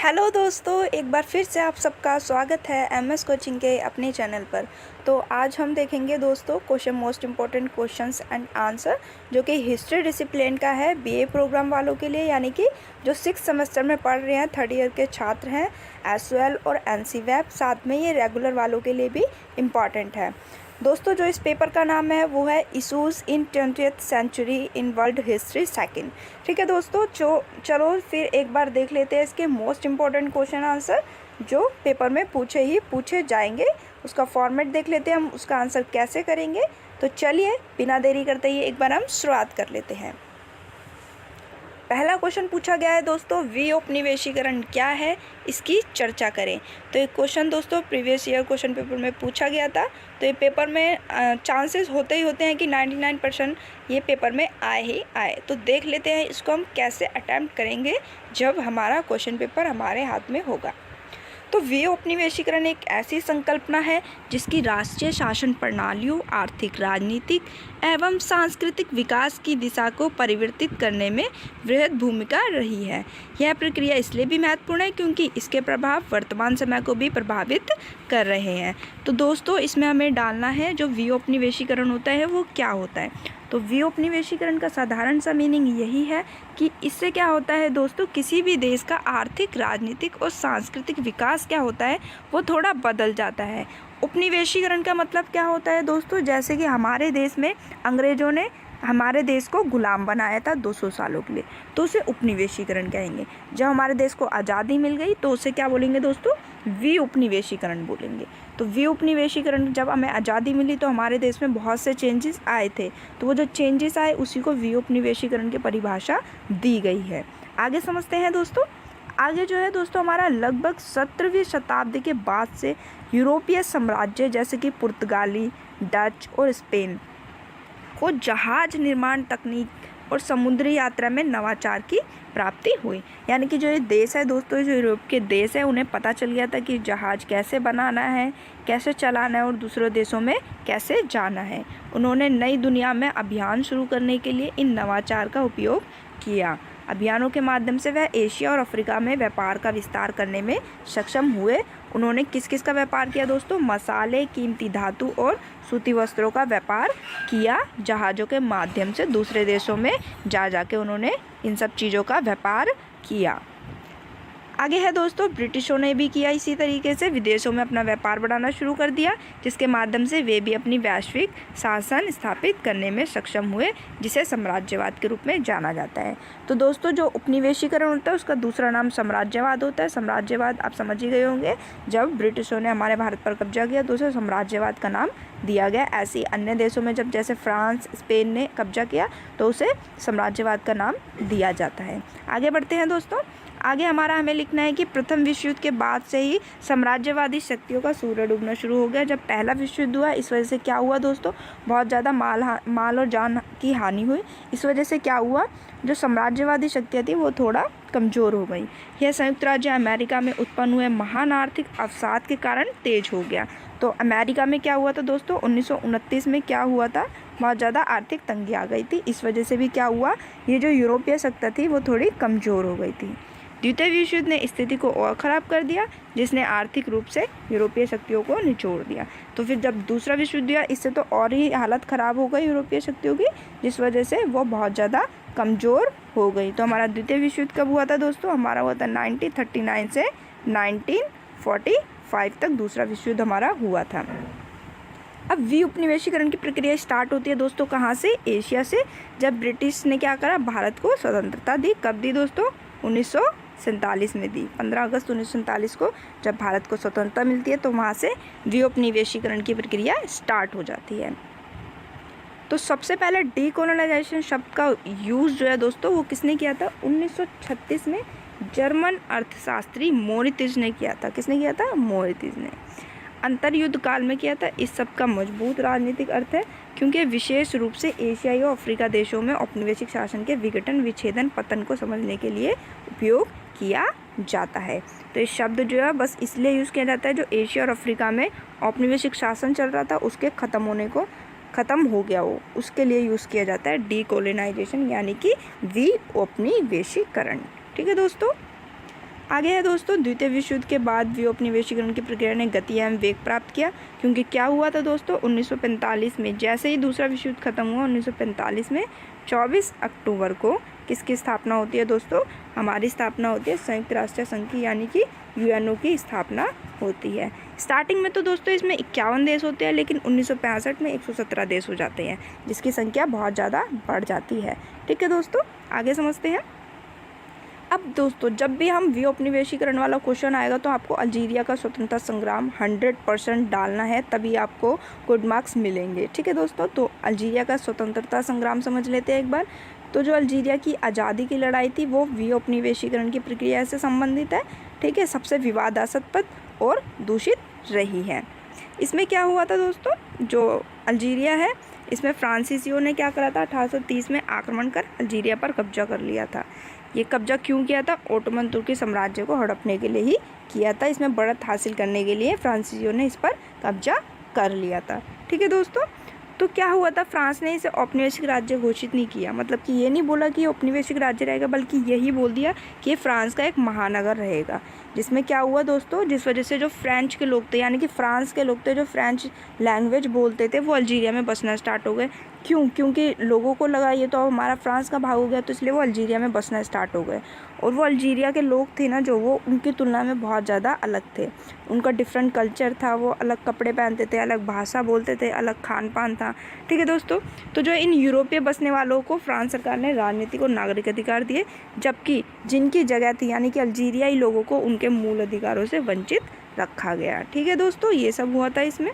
Hello दोस्तों, एक बार फिर से आप सबका स्वागत है एमएस कोचिंग के अपने चैनल पर। तो आज हम देखेंगे दोस्तों question most important questions and answer, जो कि हिस्ट्री डिसिप्लिन का है बीए प्रोग्राम वालों के लिए, यानी कि जो 6 सेमेस्टर में पढ़ रहे हैं, 3rd ईयर के छात्र हैं, एसवाल और एनसी वेब। साथ में ये रेगुलर वालों के लिए भी इम्पॉर्टेंट है दोस्तों। जो इस पेपर का नाम है वो है issues in 20th century in world history second. ठीक है दोस्तों, चलो फिर एक बार देख लेते हैं इसके मोस्ट इम्पॉर्टेंट क्वेश्चन आंसर जो पेपर में पूछे जाएंगे। उसका फॉर्मेट देख लेते हैं, हम उसका आंसर कैसे करेंगे। तो चलिए बिना देरी करते ही एक बार हम शुरुआत कर लेते हैं। पहला क्वेश्चन पूछा गया है दोस्तों, विऔपनिवेशीकरण क्या है, इसकी चर्चा करें। तो ये क्वेश्चन दोस्तों प्रीवियस ईयर क्वेश्चन पेपर में पूछा गया था। तो ये पेपर में चांसेस होते हैं कि 99% ये पेपर में आए ही आए। तो देख लेते हैं इसको हम कैसे अटैम्प्ट करेंगे जब हमारा क्वेश्चन पेपर हमारे हाथ में होगा। तो विऔपनिवेशीकरण एक ऐसी संकल्पना है जिसकी राष्ट्रीय शासन प्रणालियों, आर्थिक, राजनीतिक एवं सांस्कृतिक विकास की दिशा को परिवर्तित करने में वृहद भूमिका रही है। यह प्रक्रिया इसलिए भी महत्वपूर्ण है क्योंकि इसके प्रभाव वर्तमान समय को भी प्रभावित कर रहे हैं। तो दोस्तों इसमें हमें डालना है जो विऔपनिवेशीकरण होता है वो क्या होता है। तो विऔपनिवेशीकरण का साधारण सा मीनिंग यही है कि इससे क्या होता है दोस्तों, किसी भी देश का आर्थिक, राजनीतिक और सांस्कृतिक विकास क्या होता है वो थोड़ा बदल जाता है। उपनिवेशीकरण का मतलब क्या होता है दोस्तों, जैसे कि हमारे देश में अंग्रेज़ों ने हमारे देश को गुलाम बनाया था 200 सालों के लिए, तो उसे उपनिवेशीकरण कहेंगे। जब हमारे देश को आज़ादी मिल गई तो उसे क्या बोलेंगे दोस्तों, विउपनिवेशीकरण बोलेंगे। तो विउपनिवेशीकरण, जब हमें आज़ादी मिली तो हमारे देश में बहुत से चेंजेस आए थे, तो वो जो चेंजेस आए उसी को विउपनिवेशीकरण की परिभाषा दी गई है। आगे समझते हैं दोस्तों। आगे जो है दोस्तों हमारा लगभग 17वीं शताब्दी के बाद से यूरोपीय साम्राज्य जैसे कि पुर्तगाली, डच और स्पेन को जहाज निर्माण तकनीक और समुद्री यात्रा में नवाचार की प्राप्ति हुई। यानी कि जो ये देश है दोस्तों, जो यूरोप के देश है, उन्हें पता चल गया था कि जहाज कैसे बनाना है, कैसे चलाना है और दूसरे देशों में कैसे जाना है। उन्होंने नई दुनिया में अभियान शुरू करने के लिए इन नवाचार का उपयोग किया। अभियानों के माध्यम से वह एशिया और अफ्रीका में व्यापार का विस्तार करने में सक्षम हुए। उन्होंने किस किस का व्यापार किया दोस्तों, मसाले, कीमती धातु और सूती वस्त्रों का व्यापार किया। जहाज़ों के माध्यम से दूसरे देशों में जाके उन्होंने इन सब चीज़ों का व्यापार किया। आगे है दोस्तों, ब्रिटिशों ने भी किया इसी तरीके से, विदेशों में अपना व्यापार बढ़ाना शुरू कर दिया, जिसके माध्यम से वे भी अपनी वैश्विक शासन स्थापित करने में सक्षम हुए, जिसे साम्राज्यवाद के रूप में जाना जाता है। तो दोस्तों जो उपनिवेशीकरण होता है उसका दूसरा नाम साम्राज्यवाद होता है। साम्राज्यवाद आप समझ ही गए होंगे, जब ब्रिटिशों ने हमारे भारत पर कब्जा किया तो उसे साम्राज्यवाद का नाम दिया गया। ऐसे ही अन्य देशों में जब जैसे फ्रांस, स्पेन ने कब्जा किया तो उसे साम्राज्यवाद का नाम दिया जाता है। आगे बढ़ते हैं दोस्तों। आगे हमें लिखना है कि प्रथम विश्व युद्ध के बाद से ही साम्राज्यवादी शक्तियों का सूर्य डूबना शुरू हो गया। जब पहला विश्व युद्ध हुआ, इस वजह से क्या हुआ दोस्तों, बहुत ज़्यादा माल और जान की हानि हुई। इस वजह से क्या हुआ, जो साम्राज्यवादी शक्तियाँ थी वो थोड़ा कमज़ोर हो गई। यह संयुक्त राज्य अमेरिका में उत्पन्न हुए महान आर्थिक अवसाद के कारण तेज हो गया। तो अमेरिका में क्या हुआ था दोस्तों, 1929 में क्या हुआ था, बहुत ज़्यादा आर्थिक तंगी आ गई थी। इस वजह से भी क्या हुआ, ये जो यूरोपीय शक्ति थी वो थोड़ी कमज़ोर हो गई थी। द्वितीय विश्व युद्ध ने स्थिति को और ख़राब कर दिया, जिसने आर्थिक रूप से यूरोपीय शक्तियों को निचोड़ दिया। तो फिर जब दूसरा विश्व युद्ध हुआ, इससे तो और ही हालत ख़राब हो गई यूरोपीय शक्तियों की, जिस वजह से वो बहुत ज़्यादा कमज़ोर हो गई। तो हमारा द्वितीय विश्व युद्ध कब हुआ था दोस्तों, हमारा हुआ था 1939 से 1945 तक दूसरा विश्व युद्ध हमारा हुआ था। अब विउपनिवेशीकरण की प्रक्रिया स्टार्ट होती है दोस्तों कहाँ से, एशिया से। जब ब्रिटिश ने क्या करा, भारत को स्वतंत्रता दी। कब दी दोस्तों, 1947 में दी। 15 अगस्त 1947 को जब भारत को स्वतंत्रता मिलती है तो वहाँ से विउपनिवेशीकरण की प्रक्रिया स्टार्ट हो जाती है। तो सबसे पहले डीकोलोनाइजेशन शब्द का यूज़ जो है दोस्तों वो किसने किया था, 1936 में जर्मन अर्थशास्त्री मोरित्ज ने किया था। किसने किया था, मोरित्ज ने। अंतर युद्ध काल में किया था। इस सब का मजबूत राजनीतिक अर्थ है क्योंकि विशेष रूप से एशियाई और अफ्रीका देशों में औपनिवेशिक शासन के विघटन, विच्छेदन, पतन को समझने के लिए उपयोग किया जाता है। तो ये शब्द जो है बस इसलिए यूज़ किया जाता है, जो एशिया और अफ्रीका में औपनिवेशिक शासन चल रहा था उसके ख़त्म हो गया हो, उसके लिए यूज़ किया जाता है डीकोलोनाइजेशन, यानी कि विउपनिवेशीकरण। ठीक है दोस्तों। आगे है दोस्तों, द्वितीय विश्व युद्ध के बाद व्यूपनिवेशीकरण की प्रक्रिया ने गति एवं वेग प्राप्त किया, क्योंकि क्या हुआ था दोस्तों 1945 में, जैसे ही दूसरा विश्व युद्ध खत्म हुआ 1945 में 24 अक्टूबर को किसकी स्थापना होती है दोस्तों, हमारी स्थापना होती है संयुक्त राष्ट्र संघ की, यानी कि यूएनओ की स्थापना होती है। स्टार्टिंग में तो दोस्तों इसमें 51 देश होते हैं, लेकिन 1965 में 117 देश हो जाते हैं, जिसकी संख्या बहुत ज़्यादा बढ़ जाती है। ठीक है दोस्तों, आगे समझते हैं। अब दोस्तों जब भी हम व्यूपनिवेशीकरण वाला क्वेश्चन आएगा तो आपको अल्जीरिया का स्वतंत्रता संग्राम 100% डालना है, तभी आपको गुड मार्क्स मिलेंगे। ठीक है दोस्तों, तो अल्जीरिया का स्वतंत्रता संग्राम समझ लेते हैं एक बार। तो जो अल्जीरिया की आज़ादी की लड़ाई थी वो व्यूपनिवेशीकरण की प्रक्रिया से संबंधित है। ठीक है, सबसे विवादास्पद और दूषित रही है। इसमें क्या हुआ था दोस्तों, जो अल्जीरिया है इसमें फ्रांसीसियों ने क्या करा था, 1830 में आक्रमण कर अल्जीरिया पर कब्जा कर लिया था। ये कब्जा क्यों किया था, ओटोमन तुर्की साम्राज्य को हड़पने के लिए ही किया था। इसमें बढ़त हासिल करने के लिए फ्रांसीसियों ने इस पर कब्जा कर लिया था। ठीक है दोस्तों, तो क्या हुआ था, फ्रांस ने इसे औपनिवेशिक राज्य घोषित नहीं किया, मतलब कि ये नहीं बोला कि औपनिवेशिक राज्य रहेगा, बल्कि यही बोल दिया कि ये फ्रांस का एक महानगर रहेगा। जिसमें क्या हुआ दोस्तों, जिस वजह से जो फ्रेंच के लोग थे, यानी कि फ्रांस के लोग थे जो फ्रेंच लैंग्वेज बोलते थे, वो अल्जीरिया में बसना स्टार्ट हो गए। क्यों, क्योंकि लोगों को लगा ये तो हमारा फ्रांस का भाग हो गया, तो इसलिए वो अल्जीरिया में बसना स्टार्ट हो गए। और वो अल्जीरिया के लोग थे ना जो, वो उनकी तुलना में बहुत ज़्यादा अलग थे। उनका डिफरेंट कल्चर था, वो अलग कपड़े पहनते थे, अलग भाषा बोलते थे, अलग खान पान था। ठीक है दोस्तों, तो जो इन यूरोपीय बसने वालों को फ्रांस सरकार ने राजनीतिक और नागरिक अधिकार दिए, जबकि जिनकी जगह थी यानी कि अल्जीरियाई लोगों को उनके मूल अधिकारों से वंचित रखा गया। ठीक है दोस्तों, ये सब हुआ था इसमें।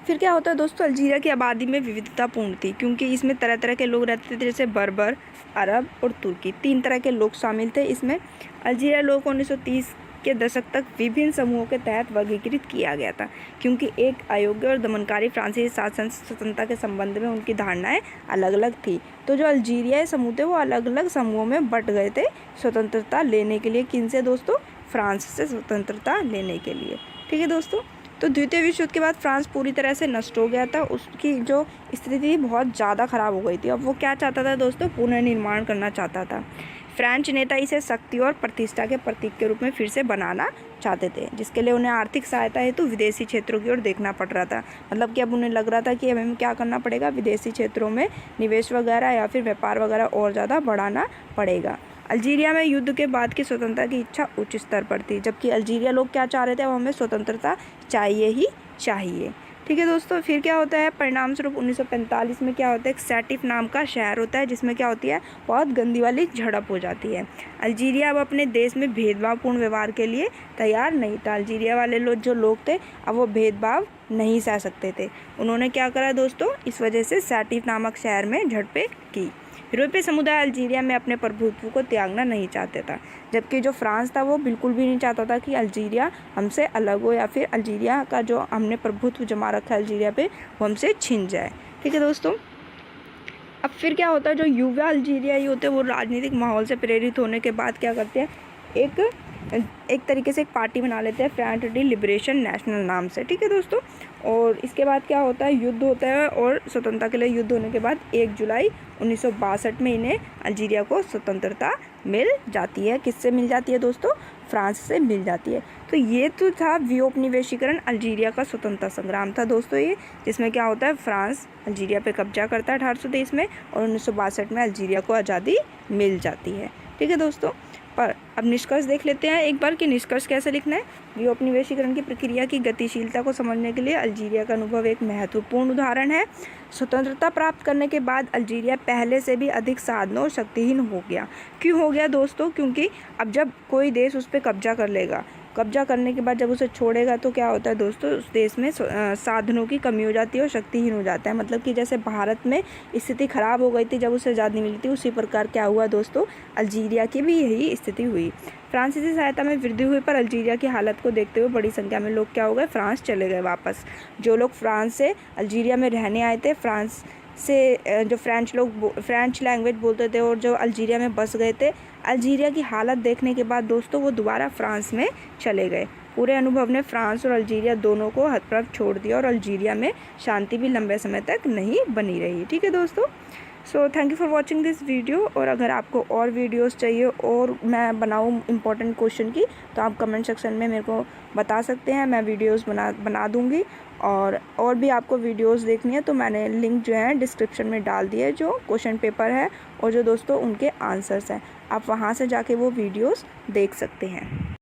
फिर क्या होता है दोस्तों, अल्जीरिया की आबादी में विविधतापूर्ण थी, क्योंकि इसमें तरह तरह के लोग रहते थे, जैसे बर्बर, अरब और तुर्की, 3 तरह के लोग शामिल थे इसमें। अल्जीरिया लोगों को 1930 के दशक तक विभिन्न समूहों के तहत वर्गीकृत किया गया था, क्योंकि एक अयोग्य और दमनकारी फ्रांसीसी शासन स्वतंत्रता के संबंध में उनकी धारणाएं अलग अलग थी। तो जो अल्जीरियाई समूह थे वो अलग अलग समूहों में बंट गए थे स्वतंत्रता लेने के लिए। किन से दोस्तों, फ्रांस से स्वतंत्रता लेने के लिए। ठीक है दोस्तों, तो द्वितीय विश्व युद्ध के बाद फ्रांस पूरी तरह से नष्ट हो गया था, उसकी जो स्थिति बहुत ज़्यादा ख़राब हो गई थी। अब वो क्या चाहता था दोस्तों, पुनर्निर्माण करना चाहता था। फ्रेंच नेता इसे शक्ति और प्रतिष्ठा के प्रतीक के रूप में फिर से बनाना चाहते थे, जिसके लिए उन्हें आर्थिक सहायता हेतु विदेशी क्षेत्रों की ओर देखना पड़ रहा था। मतलब कि अब उन्हें लग रहा था कि हमें क्या करना पड़ेगा, विदेशी क्षेत्रों में निवेश वगैरह या फिर व्यापार वगैरह और ज़्यादा बढ़ाना पड़ेगा। अल्जीरिया में युद्ध के बाद की स्वतंत्रता की इच्छा उच्च स्तर पर थी, जबकि अल्जीरिया लोग क्या चाह रहे थे, वो हमें स्वतंत्रता चाहिए ही चाहिए। ठीक है दोस्तों, फिर क्या होता है, परिणाम स्वरूप 1945 में क्या होता है, एक सैटिफ नाम का शहर होता है, जिसमें क्या होती है, बहुत गंदी वाली झड़प हो जाती है। अल्जीरिया अब अपने देश में भेदभावपूर्ण व्यवहार के लिए तैयार नहीं था। अल्जीरिया वाले जो लोग थे, अब वो भेदभाव नहीं सह सकते थे। उन्होंने क्या करा दोस्तों, इस वजह से सैटिफ नामक शहर में झड़पें की। यूरोपीय समुदाय अल्जीरिया में अपने प्रभुत्व को त्यागना नहीं चाहते था, जबकि जो फ्रांस था वो बिल्कुल भी नहीं चाहता था कि अल्जीरिया हमसे अलग हो, या फिर अल्जीरिया का जो हमने प्रभुत्व जमा रखा है अल्जीरिया पे, वो हमसे छिन जाए। ठीक है दोस्तों, अब फिर क्या होता है, जो युवा अल्जीरियाई होते हैं वो राजनीतिक माहौल से प्रेरित होने के बाद क्या करते हैं, एक तरीके से एक पार्टी बना लेते हैं, फ्रंट डी लिबरेशन नेशनल नाम से। ठीक है दोस्तों, और इसके बाद क्या होता है, युद्ध होता है, और स्वतंत्रता के लिए युद्ध होने के बाद 1 जुलाई 1962 में इन्हें अल्जीरिया को स्वतंत्रता मिल जाती है। किससे मिल जाती है दोस्तों, फ्रांस से मिल जाती है। तो ये तो था व्यूपनिवेशीकरण, अल्जीरिया का स्वतंत्रता संग्राम था दोस्तों ये, जिसमें क्या होता है, फ्रांस अल्जीरिया पे कब्जा करता है 1823 में, और 1962 में अल्जीरिया को आज़ादी मिल जाती है। ठीक है दोस्तों, पर अब निष्कर्ष देख लेते हैं एक बार कि निष्कर्ष कैसे लिखना है। व्यूपनिवेशीकरण की प्रक्रिया की गतिशीलता को समझने के लिए अल्जीरिया का अनुभव एक महत्वपूर्ण उदाहरण है। स्वतंत्रता प्राप्त करने के बाद अल्जीरिया पहले से भी अधिक साधनों और शक्तिहीन हो गया। क्यों हो गया दोस्तों, क्योंकि अब जब कोई देश उस पर कब्जा कर लेगा, कब्जा करने के बाद जब उसे छोड़ेगा तो क्या होता है दोस्तों, उस देश में साधनों की कमी हो जाती है और शक्तिहीन हो जाता है। मतलब कि जैसे भारत में स्थिति खराब हो गई थी जब उसे आज़ादी मिली थी, उसी प्रकार क्या हुआ दोस्तों, अल्जीरिया की भी यही स्थिति हुई। फ्रांसीसी सहायता में वृद्धि हुई, पर अल्जीरिया की हालत को देखते हुए बड़ी संख्या में लोग क्या हो गए, फ्रांस चले गए वापस। जो लोग फ्रांस से अल्जीरिया में रहने आए थे, फ्रांस से जो फ्रेंच लैंग्वेज बोलते थे और जो अल्जीरिया में बस गए थे, अल्जीरिया की हालत देखने के बाद दोस्तों वो दोबारा फ्रांस में चले गए। पूरे अनुभव ने फ्रांस और अल्जीरिया दोनों को हतप्रभ छोड़ दिया, और अल्जीरिया में शांति भी लंबे समय तक नहीं बनी रही। ठीक है दोस्तों, so thank you for watching this video. और अगर आपको और वीडियोस चाहिए और मैं बनाऊँ इम्पोर्टेंट क्वेश्चन की, तो आप कमेंट सेक्शन में मेरे को बता सकते हैं, मैं वीडियोस बना दूँगी। और भी आपको वीडियोस देखनी है तो मैंने लिंक जो है डिस्क्रिप्शन में डाल दिया है, जो क्वेश्चन पेपर है और जो दोस्तों उनके आंसर्स हैं, आप वहाँ से जाके वो वीडियोस देख सकते हैं।